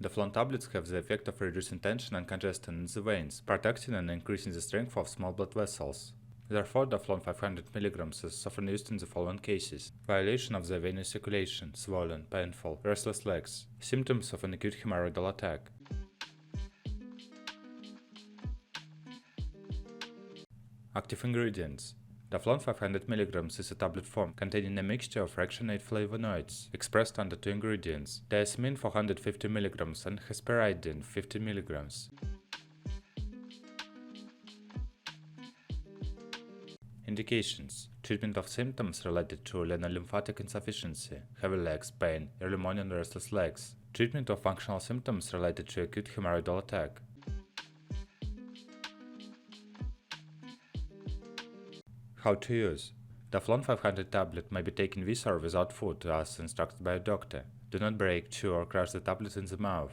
Daflon tablets have the effect of reducing tension and congestion in the veins, protecting and increasing the strength of small blood vessels. Therefore, Daflon 500 mg is often used in the following cases: violation of the venous circulation, swollen, painful, restless legs, symptoms of an acute hemorrhoidal attack. Active ingredients. Daflon 500 mg is a tablet form containing a mixture of fractionated flavonoids expressed under two ingredients: diazepam 450 mg and hesperidin 50 mg. Indications: treatment of symptoms related to renal lymphatic insufficiency, heavy legs, pain, early morning restless legs. Treatment of functional symptoms related to acute hemorrhoidal attack. How to use. Daflon 500 tablet may be taken with or without food as instructed by a doctor. Do not break, chew or crush the tablet in the mouth.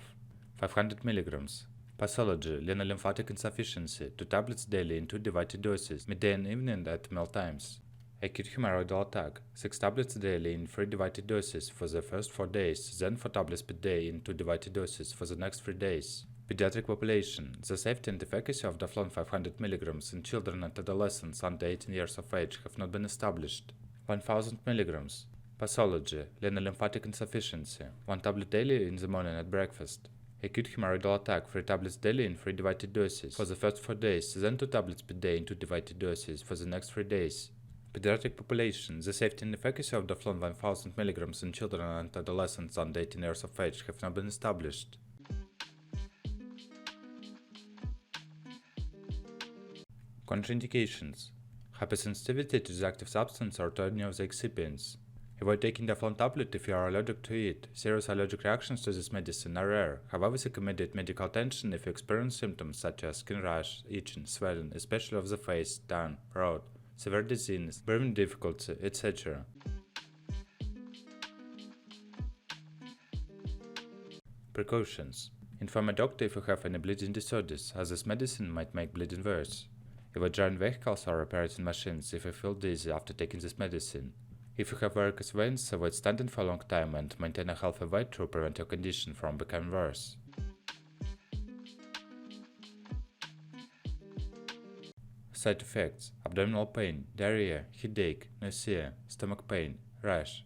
500 mg. Pathology: renal lymphatic insufficiency, 2 tablets daily in 2 divided doses, midday and evening at meal times. Acute hemorrhoidal attack: 6 tablets daily in 3 divided doses for the first 4 days, then 4 tablets per day in 2 divided doses for the next 3 days. Pediatric population: the safety and efficacy of Daflon 500 mg in children and adolescents under 18 years of age have not been established. 1000 mg. Pathology: renal lymphatic insufficiency, 1 tablet daily in the morning at breakfast. Acute hemorrhoidal attack: 3 tablets daily in 3 divided doses for the first 4 days, then 2 tablets per day in 2 divided doses for the next 3 days. Pediatric population: the safety and efficacy of Daflon 1000 mg in children and adolescents under 18 years of age have not been established. Contraindications: hypersensitivity to the active substance or to any of the excipients. Avoid taking Daflon tablet if you are allergic to it. Serious allergic reactions to this medicine are rare. However, seek immediate medical attention if you experience symptoms such as skin rash, itching, swelling, especially of the face, tongue, throat, severe dizziness, breathing difficulty, etc. Precautions: inform a doctor if you have any bleeding disorders, as this medicine might make bleeding worse. Avoid driving vehicles or operating machines if you feel dizzy after taking this medicine. If you have varicose veins, avoid standing for a long time and maintain a healthy weight to prevent your condition from becoming worse. Side effects: abdominal pain, diarrhea, headache, nausea, stomach pain, rash.